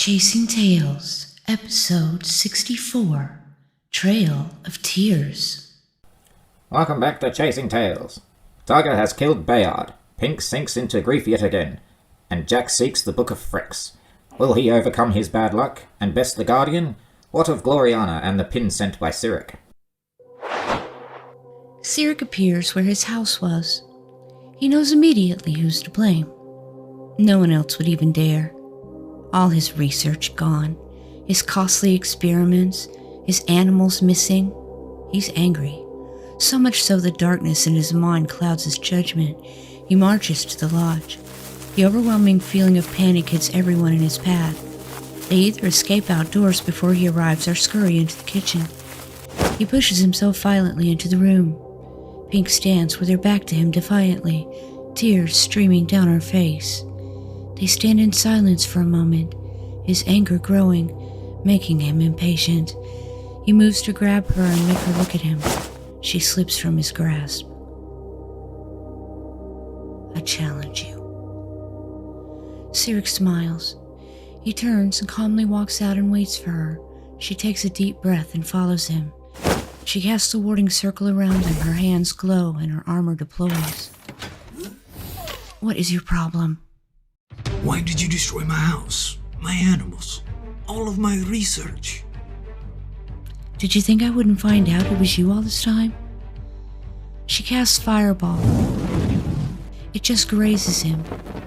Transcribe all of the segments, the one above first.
Chasing Tales, Episode 64, Trail of Tears. Welcome back to Chasing Tales. Tiger has killed Bayard, Pink sinks into grief yet again, and Jack seeks the Book of Frex. Will he overcome his bad luck and best the Guardian? What of Gloriana and the pin sent by Cyric? Cyric appears where his house was. He knows immediately who's to blame. No one else would even dare. All his research gone, his costly experiments, his animals missing. He's angry, so much so the darkness in his mind clouds his judgment. He marches to the lodge. The overwhelming feeling of panic hits everyone in his path. They either escape outdoors before he arrives or scurry into the kitchen. He pushes himself violently into the room. Pink stands with her back to him defiantly, tears streaming down her face. They stand in silence for a moment, his anger growing, making him impatient. He moves to grab her and make her look at him. She slips from his grasp. "I challenge you." Cyric smiles. He turns and calmly walks out and waits for her. She takes a deep breath and follows him. She casts a warding circle around him. Her hands glow and her armor deploys. "What is your problem?" Why did you destroy my house, my animals, all of my research? Did you think I wouldn't find out it was you all this time? She casts Fireball. It just grazes him,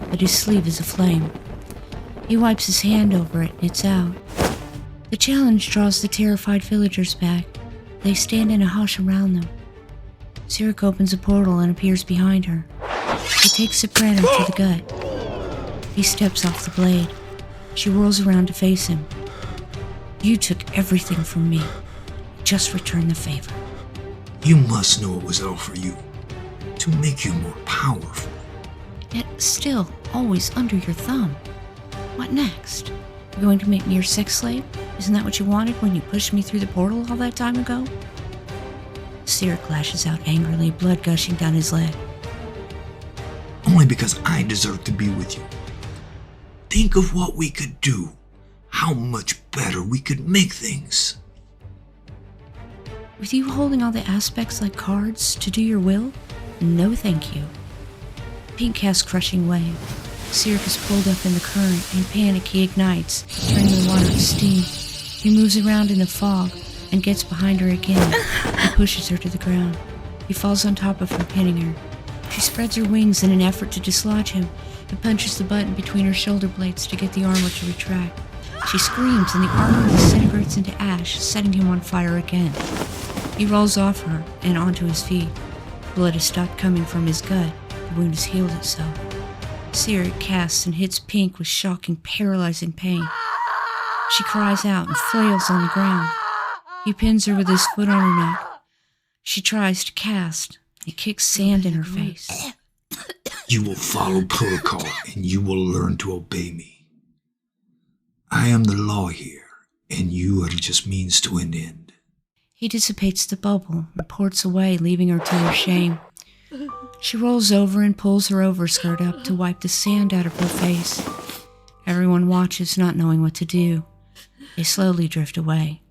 but his sleeve is aflame. He wipes his hand over it and it's out. The challenge draws the terrified villagers back. They stand in a hush around them. Cyric opens a portal and appears behind her. He takes Soprano to the gut. He steps off the blade. She whirls around to face him. "You took everything from me. Just return the favor." You must know it was all for you, to make you more powerful. Yet still always under your thumb. What next? You're going to make me your sex slave? Isn't that what you wanted when you pushed me through the portal all that time ago? Cyric lashes out angrily, blood gushing down his leg. Only because I deserve to be with you. Think of what we could do, how much better we could make things. With you holding all the aspects like cards to do your will? No thank you. Pink casts Crushing Wave. Cyric is pulled up in the current. In panic, he ignites, turning the water to steam. He moves around in the fog and gets behind her again. He pushes her to the ground. He falls on top of her, pinning her. She spreads her wings in an effort to dislodge him. He punches the button between her shoulder blades to get the armor to retract. She screams and the armor disintegrates into ash, setting him on fire again. He rolls off her and onto his feet. Blood has stopped coming from his gut. The wound has healed itself. Cyric casts and hits Pink with shocking, paralyzing pain. She cries out and flails on the ground. He pins her with his foot on her neck. She tries to cast. He kicks sand in her face. You will follow protocol and you will learn to obey me. I am the law here, and you are just means to an end. He dissipates the bubble and ports away, leaving her to her shame. She rolls over and pulls her overskirt up to wipe the sand out of her face. Everyone watches, not knowing what to do. They slowly drift away.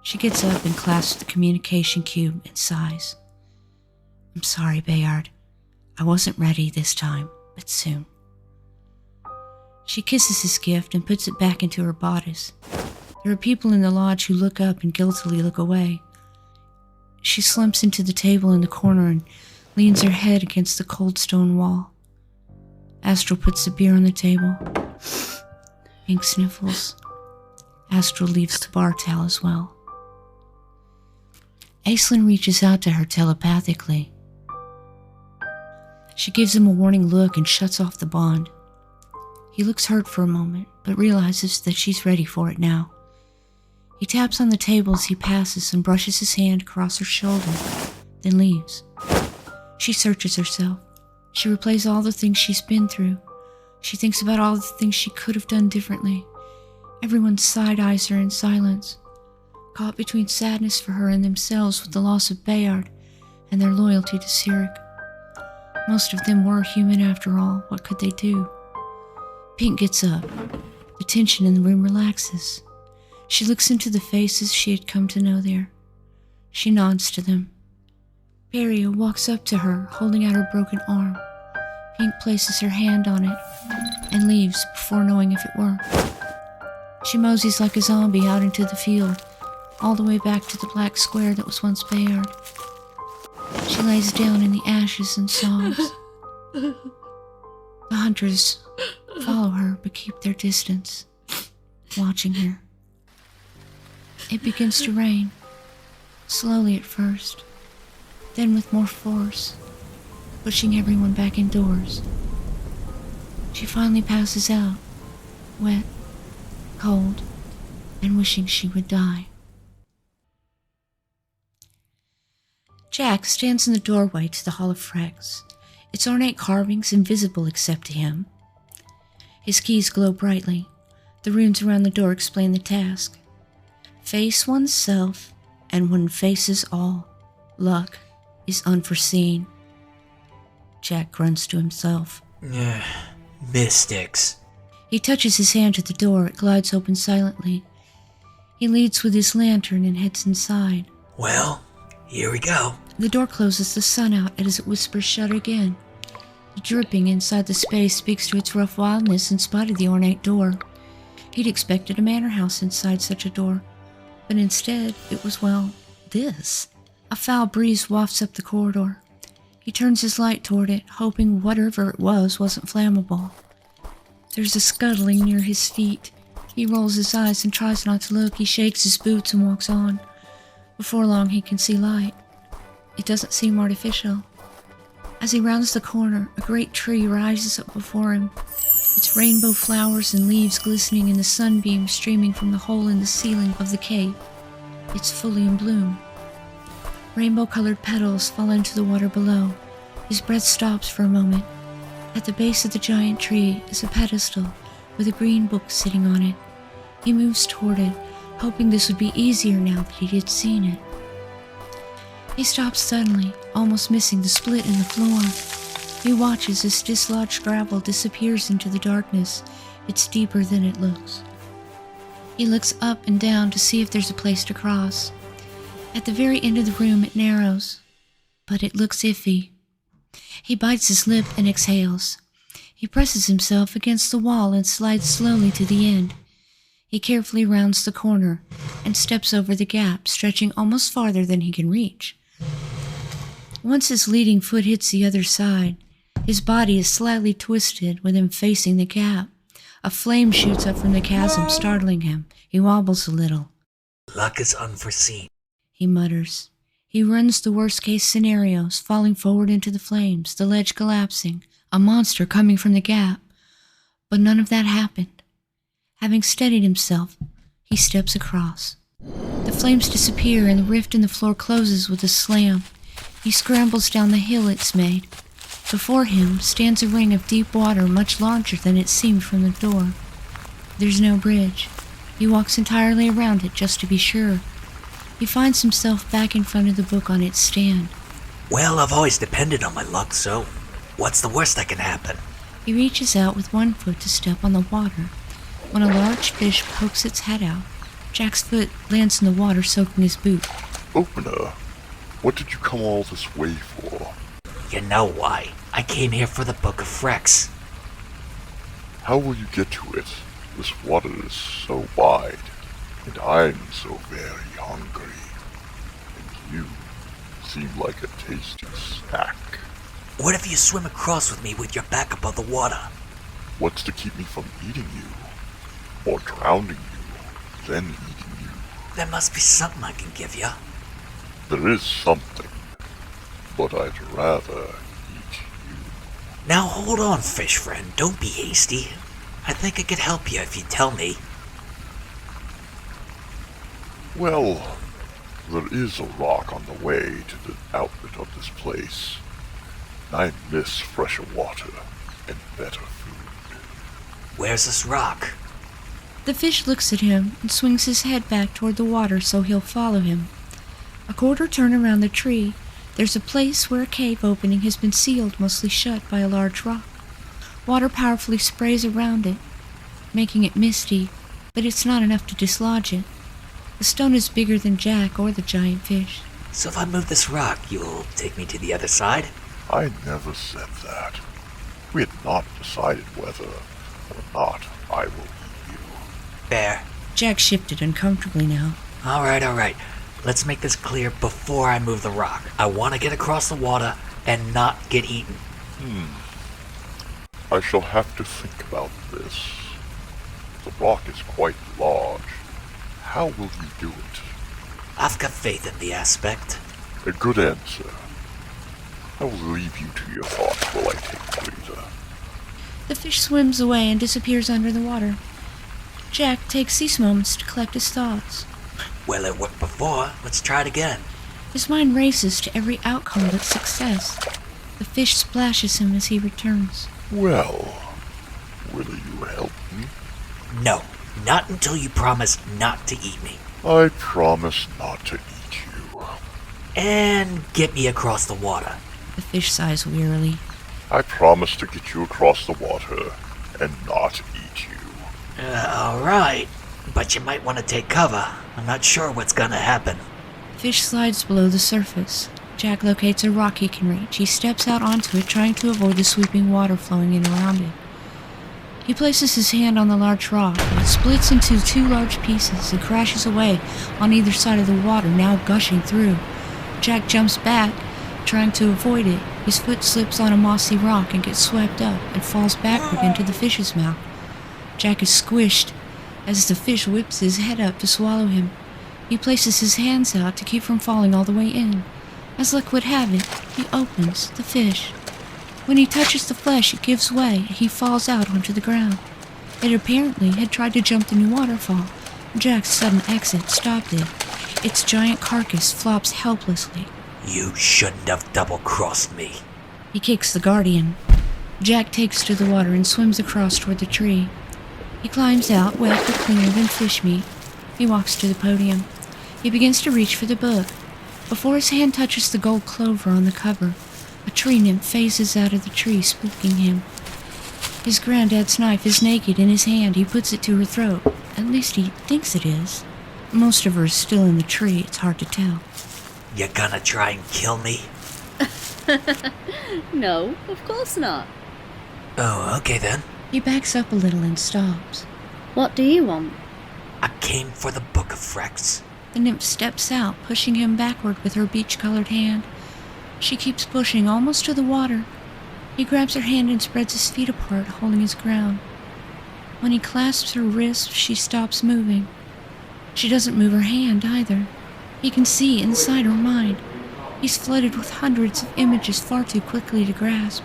She gets up and clasps the communication cube and sighs. "I'm sorry, Bayard. I wasn't ready this time, but soon." She kisses his gift and puts it back into her bodice. There are people in the lodge who look up and guiltily look away. She slumps into the table in the corner and leans her head against the cold stone wall. Astral puts the beer on the table. Pink sniffles. Astral leaves the bar towel as well. Aislinn reaches out to her telepathically. She gives him a warning look and shuts off the bond. He looks hurt for a moment, but realizes that she's ready for it now. He taps on the table as he passes and brushes his hand across her shoulder, then leaves. She searches herself. She replays all the things she's been through. She thinks about all the things she could have done differently. Everyone side-eyes her in silence, caught between sadness for her and themselves with the loss of Bayard and their loyalty to Cyric. Most of them were human after all. What could they do? Pink gets up. The The tension in the room relaxes. She looks into the faces she had come to know there. She nods to them. Barrier walks up to her, holding out her broken arm. Pink places her hand on it and leaves before knowing if it worked. She moseys like a zombie out into the field, all the way back to the black square that was once Bayard. She lays down in the ashes and sobs. The hunters follow her but keep their distance, watching her. It begins to rain, slowly at first, then with more force, pushing everyone back indoors. She finally passes out, wet, cold, and wishing she would die. Jack stands in the doorway to the Hall of Phrex, its ornate carvings invisible except to him. His keys glow brightly. The runes around the door explain the task. Face oneself, and one faces all. Luck is unforeseen. Jack grunts to himself. Mystics. He touches his hand to the door. It glides open silently. He leads with his lantern and heads inside. Well, here we go. The door closes the sun out as it whispers shut again. The dripping inside the space speaks to its rough wildness in spite of the ornate door. He'd expected a manor house inside such a door, but instead it was, well, this. A foul breeze wafts up the corridor. He turns his light toward it, hoping whatever it was wasn't flammable. There's a scuttling near his feet. He rolls his eyes and tries not to look. He shakes his boots and walks on. Before long he can see light. It doesn't seem artificial. As he rounds the corner, a great tree rises up before him, its rainbow flowers and leaves glistening in the sunbeam streaming from the hole in the ceiling of the cave. It's fully in bloom. Rainbow-colored petals fall into the water below. His breath stops for a moment. At the base of the giant tree is a pedestal with a green book sitting on it. He moves toward it, hoping this would be easier now that he had seen it. He stops suddenly, almost missing the split in the floor. He watches as dislodged gravel disappears into the darkness. It's deeper than it looks. He looks up and down to see if there's a place to cross. At the very end of the room it narrows, but it looks iffy. He bites his lip and exhales. He presses himself against the wall and slides slowly to the end. He carefully rounds the corner and steps over the gap, stretching almost farther than he can reach. Once his leading foot hits the other side, his body is slightly twisted with him facing the gap. A flame shoots up from the chasm, startling him. He wobbles a little. Luck is unforeseen. He mutters. He runs the worst-case scenarios, falling forward into the flames, the ledge collapsing, a monster coming from the gap. But none of that happened. Having steadied himself, he steps across. The flames disappear and the rift in the floor closes with a slam. He scrambles down the hill it's made. Before him stands a ring of deep water much larger than it seemed from the door. There's no bridge. He walks entirely around it just to be sure. He finds himself back in front of the book on its stand. Well, I've always depended on my luck, so what's the worst that can happen? He reaches out with one foot to step on the water. When a large fish pokes its head out, Jack's foot lands in the water, soaking his boot. Opener, what did you come all this way for? You know why. I came here for the Book of Phrex. How will you get to it? This water is so wide, and I'm so very hungry. And you seem like a tasty snack. What if you swim across with me with your back above the water? What's to keep me from eating you? Or drowning you, then eating you? There must be something I can give you. There is something, but I'd rather eat you. Now hold on, fish friend. Don't be hasty. I think I could help you if you tell me. Well, there is a rock on the way to the outlet of this place. I miss fresher water and better food. Where's this rock? The fish looks at him and swings his head back toward the water so he'll follow him. A quarter turn around the tree, there's a place where a cave opening has been sealed mostly shut by a large rock. Water powerfully sprays around it. making it misty, but it's not enough to dislodge it. The stone is bigger than Jack or the giant fish. So if I move this rock, you'll take me to the other side? I never said that. We had not decided whether or not I will eat you. Fair. Jack shifted uncomfortably now. Alright. Let's make this clear before I move the rock. I want to get across the water and not get eaten. I shall have to think about this. The rock is quite large. How will you do it? I've got faith in the aspect. A good answer. I will leave you to your thoughts while I take the breather. The fish swims away and disappears under the water. Jack takes these moments to collect his thoughts. Well, it worked before. Let's try it again. His mind races to every outcome but success. The fish splashes him as he returns. Well, will you help me? No, not until you promise not to eat me. I promise not to eat you. And get me across the water. The fish sighs wearily. I promise to get you across the water and not eat you. Alright. But you might want to take cover. I'm not sure what's gonna happen. Fish slides below the surface. Jack locates a rock he can reach. He steps out onto it, trying to avoid the sweeping water flowing in around it. He places his hand on the large rock, and it splits into two large pieces and crashes away on either side of the water, now gushing through. Jack jumps back, trying to avoid it. His foot slips on a mossy rock and gets swept up and falls backward into the fish's mouth. Jack is squished as the fish whips his head up to swallow him. He places his hands out to keep from falling all the way in. As luck would have it, he opens the fish. When he touches the flesh, it gives way, and he falls out onto the ground. It apparently had tried to jump the new waterfall. Jack's sudden exit stopped it. Its giant carcass flops helplessly. You shouldn't have double-crossed me. He kicks the guardian. Jack takes to the water and swims across toward the tree. He climbs out, wet but cleaner than fish meat. He walks to the podium. He begins to reach for the book. Before his hand touches the gold clover on the cover, a tree nymph phases out of the tree, spooking him. His granddad's knife is naked in his hand. He puts it to her throat. At least he thinks it is. Most of her is still in the tree. It's hard to tell. You gonna try and kill me? No, of course not. Oh, okay then. He backs up a little and stops. What do you want? I came for the Book of Frex. The nymph steps out, pushing him backward with her beach-colored hand. She keeps pushing, almost to the water. He grabs her hand and spreads his feet apart, holding his ground. When he clasps her wrist, she stops moving. She doesn't move her hand, either. He can see inside her mind. He's flooded with hundreds of images far too quickly to grasp.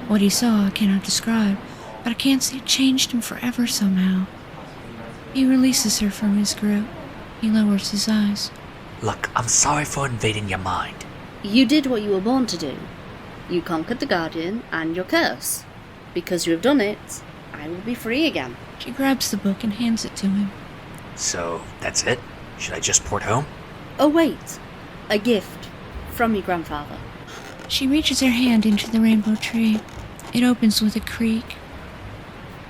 What he saw I cannot describe, but I can't say it changed him forever somehow. He releases her from his grip. He lowers his eyes. Look, I'm sorry for invading your mind. You did what you were born to do. You conquered the Guardian and your curse. Because you have done it, I will be free again. She grabs the book and hands it to him. So, that's it? Should I just port home? Oh wait, a gift from your grandfather. She reaches her hand into the rainbow tree. It opens with a creak.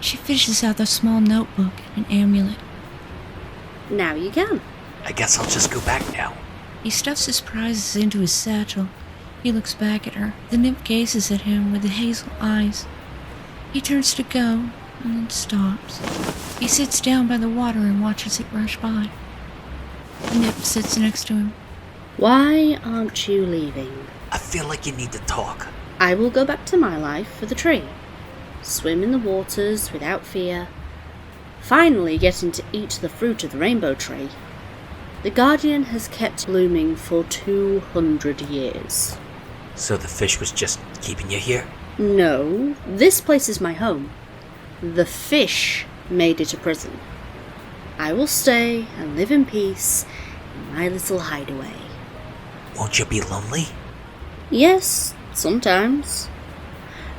She fishes out a small notebook and an amulet. Now you can. I guess I'll just go back now. He stuffs his prizes into his satchel. He looks back at her. The nymph gazes at him with the hazel eyes. He turns to go, and then stops. He sits down by the water and watches it rush by. The nymph sits next to him. Why aren't you leaving? I feel like you need to talk. I will go back to my life for the tree. Swim in the waters without fear. Finally getting to eat the fruit of the rainbow tree. The Guardian has kept blooming for 200 years. So the fish was just keeping you here? No, this place is my home. The fish made it a prison. I will stay and live in peace in my little hideaway. Won't you be lonely? Yes, sometimes.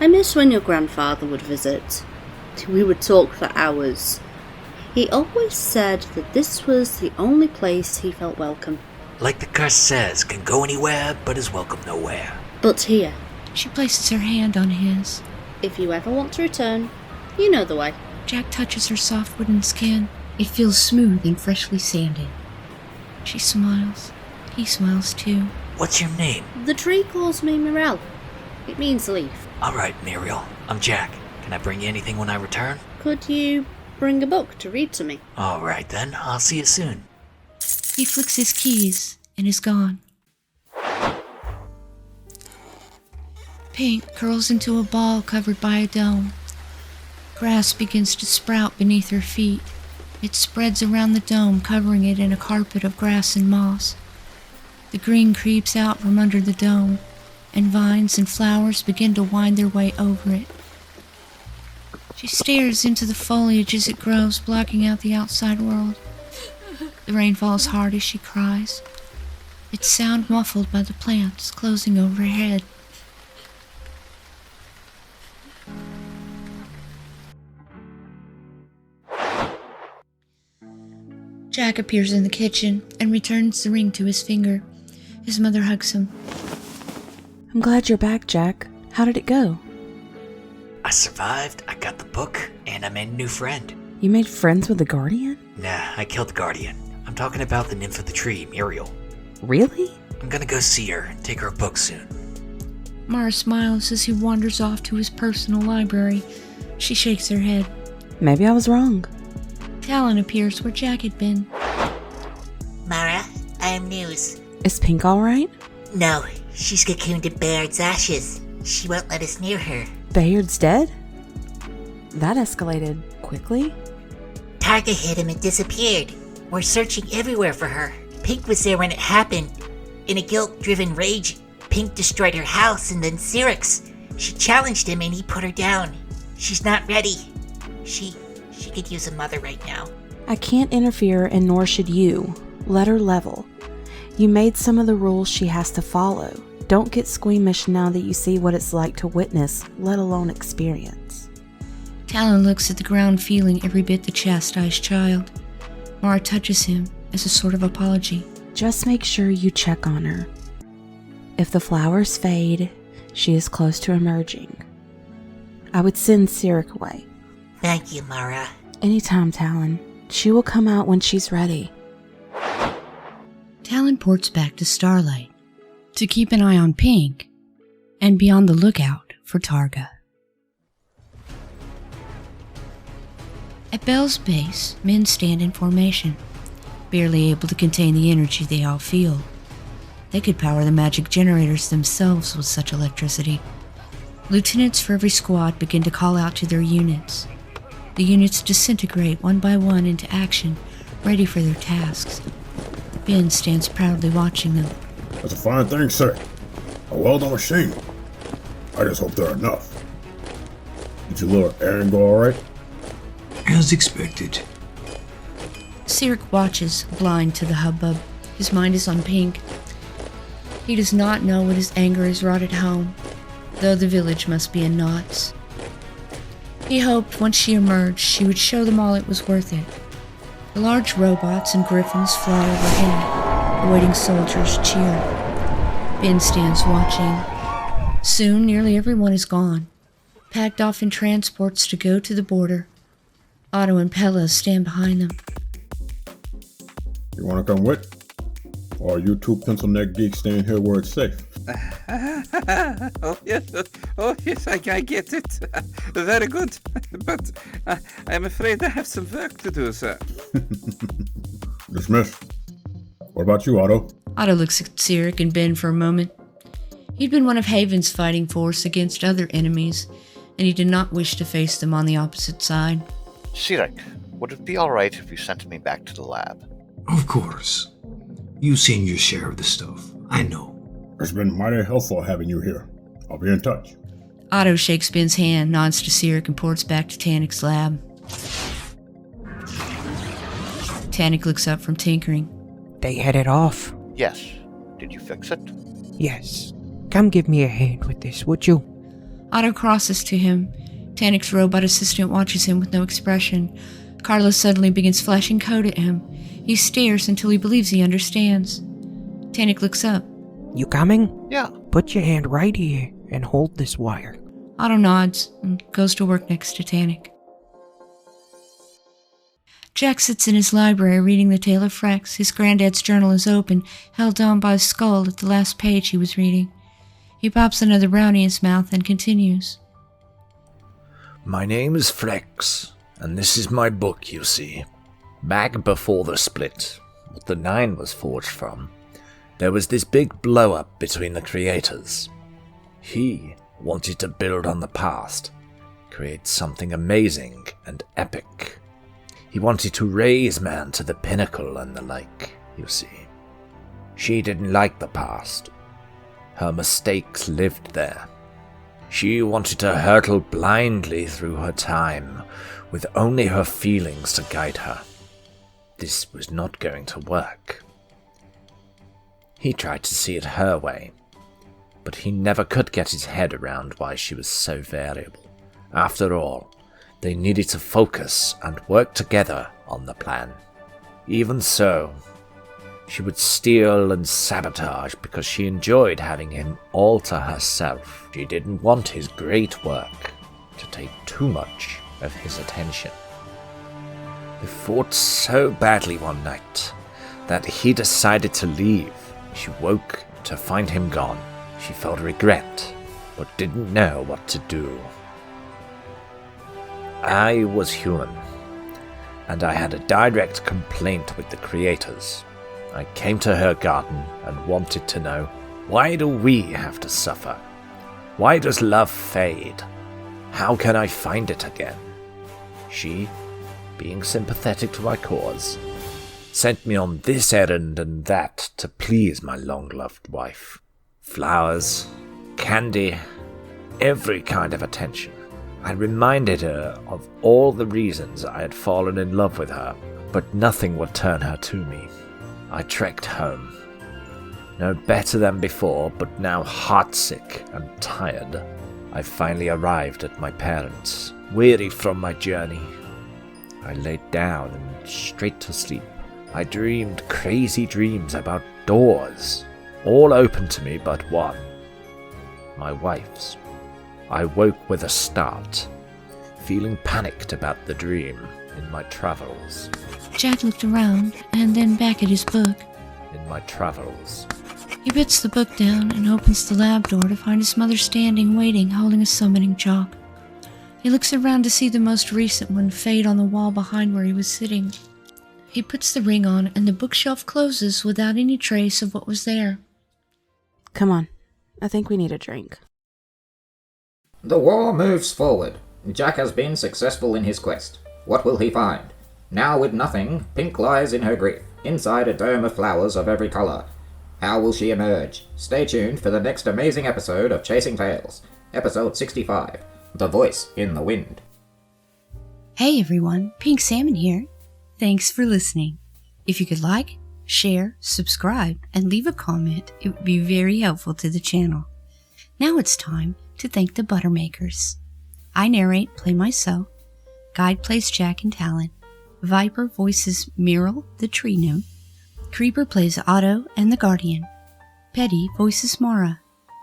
I miss when your grandfather would visit. We would talk for hours. He always said that this was the only place he felt welcome. Like the curse says, can go anywhere but is welcome nowhere. But here, She places her hand on his. if you ever want to return, you know the way. Jack touches her soft wooden skin. It feels smooth and freshly sanded. She smiles. He smiles too. What's your name? The tree calls me Mirella. It means leaf. Alright, Muriel. I'm Jack. Can I bring you anything when I return? Could you bring a book to read to me? Alright then, I'll see you soon. He flicks his keys and is gone. Pink curls into a ball covered by a dome. Grass begins to sprout beneath her feet. It spreads around the dome, covering it in a carpet of grass and moss. The green creeps out from under the dome, and vines and flowers begin to wind their way over it. She stares into the foliage as it grows, blocking out the outside world. The rain falls hard as she cries, its sound muffled by the plants closing over her head. Jack appears in the kitchen and returns the ring to his finger. His mother hugs him. I'm glad you're back, Jack. How did it go? I survived, I got the book, and I made a new friend. You made friends with the Guardian? Nah, I killed the Guardian. I'm talking about the nymph of the tree, Muriel. Really? I'm gonna go see her and take her a book soon. Mara smiles as he wanders off to his personal library. She shakes her head. Maybe I was wrong. Talon appears where Jack had been. Mara, I am news. Is Pink alright? No, she's cocooned in Bayard's ashes. She won't let us near her. Bayard's dead? That escalated quickly. Targa hit him and disappeared. We're searching everywhere for her. Pink was there when it happened. In a guilt-driven rage, Pink destroyed her house and then Syrinx. She challenged him and he put her down. She's not ready. She could use a mother right now. I can't interfere, and nor should you. Let her level. You made some of the rules she has to follow. Don't get squeamish now that you see what it's like to witness, let alone experience. Talon looks at the ground, feeling every bit the chastised child. Mara touches him as a sort of apology. Just make sure you check on her. If the flowers fade, she is close to emerging. I would send Syrinx away. Thank you, Mara. Anytime, Talon. She will come out when she's ready. Talon ports back to Starlight to keep an eye on Pink and be on the lookout for Targa. At Bell's base, men stand in formation, barely able to contain the energy they all feel. They could power the magic generators themselves with such electricity. Lieutenants for every squad begin to call out to their units. The units disintegrate one by one into action, ready for their tasks. Ben stands proudly watching them. That's a fine thing, sir. A well-done machine. I just hope there are enough. Did your little errand go alright? As expected. Syrinx watches, blind to the hubbub. His mind is on Pink. He does not know what his anger has wrought at home, though the village must be in knots. He hoped once she emerged, she would show them all it was worth it. The large robots and griffins fly overhead, awaiting soldiers' cheer. Ben stands watching. Soon, nearly everyone is gone, packed off in transports to go to the border. Otto and Pella stand behind them. You want to come with? Or are you two pencil-neck geeks staying here where it's safe? Oh yes, I get it. Very good. But I'm afraid I have some work to do, sir. Dismissed. What about you, Otto? Otto looks at Syrinx and Ben for a moment. He'd been one of Haven's fighting force against other enemies, and he did not wish to face them on the opposite side. Syrinx, would it be alright if you sent me back to the lab? Of course. You've seen your share of the stuff. I know. It's been mighty helpful having you here. I'll be in touch. Otto shakes Ben's hand, nods to Syrinx, and ports back to Tanik's lab. Tanik looks up from tinkering. They headed off. Yes. Did you fix it? Yes. Come give me a hand with this, would you? Otto crosses to him. Tanik's robot assistant watches him with no expression. Carlos suddenly begins flashing code at him. He stares until he believes he understands. Tanik looks up. You coming? Yeah. Put your hand right here and hold this wire. Otto nods and goes to work next to Tanik. Jack sits in his library reading The Tale of Frex. His granddad's journal is open, held down by his skull at the last page he was reading. He pops another brownie in his mouth and continues. My name is Frex, and this is my book, you see. Back before the split, what the Nine was forged from, there was this big blow-up between the creators. He wanted to build on the past, create something amazing and epic. He wanted to raise man to the pinnacle and the like, you see. She didn't like the past. Her mistakes lived there. She wanted to hurtle blindly through her time, with only her feelings to guide her. This was not going to work. He tried to see it her way, but he never could get his head around why she was so variable. After all, they needed to focus and work together on the plan. Even so, she would steal and sabotage because she enjoyed having him all to herself. She didn't want his great work to take too much of his attention. They fought so badly one night that he decided to leave. She woke to find him gone. She felt regret, but didn't know what to do. I was human, and I had a direct complaint with the creators. I came to her garden and wanted to know, why do we have to suffer? Why does love fade? How can I find it again? She, being sympathetic to my cause, sent me on this errand and that to please my long-loved wife. Flowers, candy, every kind of attention. I reminded her of all the reasons I had fallen in love with her, but nothing would turn her to me. I trekked home. No better than before, but now heartsick and tired. I finally arrived at my parents', weary from my journey. I laid down and straight to sleep. I dreamed crazy dreams about doors, all open to me but one, my wife's. I woke with a start, feeling panicked about the dream in my travels. Jack looked around and then back at his book. In my travels. He puts the book down and opens the lab door to find his mother standing, waiting, holding a summoning chalk. He looks around to see the most recent one fade on the wall behind where he was sitting. He puts the ring on and the bookshelf closes without any trace of what was there. Come on, I think we need a drink. The war moves forward. Jack has been successful in his quest. What will he find? Now with nothing, Pink lies in her grief, inside a dome of flowers of every colour. How will she emerge? Stay tuned for the next amazing episode of Chasing Tales, episode 65, The Voice in the Wind. Hey everyone, Pink Salmon here. Thanks for listening. If you could like, share, subscribe, and leave a comment, it would be very helpful to the channel. Now it's time to thank the Buttermakers. I narrate, play myself. Guide plays Jack and Talon. Viper voices Meryl, the tree nymph. Creeper plays Otto and the Guardian. Petty voices Mara.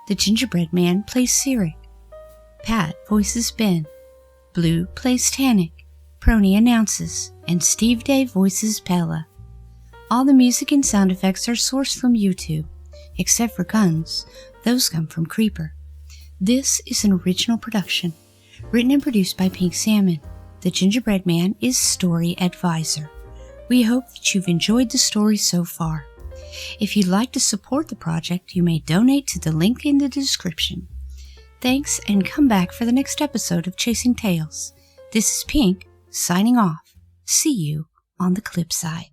The Gingerbread Man plays Cyric. Pat voices Ben. Blue plays Tannic. Prony announces. And Steve Day voices Pella. All the music and sound effects are sourced from YouTube, except for guns. Those come from Creeper. This is an original production, written and produced by Pink Salmon. The Gingerbread Man is story advisor. We hope that you've enjoyed the story so far. If you'd like to support the project, you may donate to the link in the description. Thanks, and come back for the next episode of Chasing Tales. This is Pink, signing off. See you on the clip side.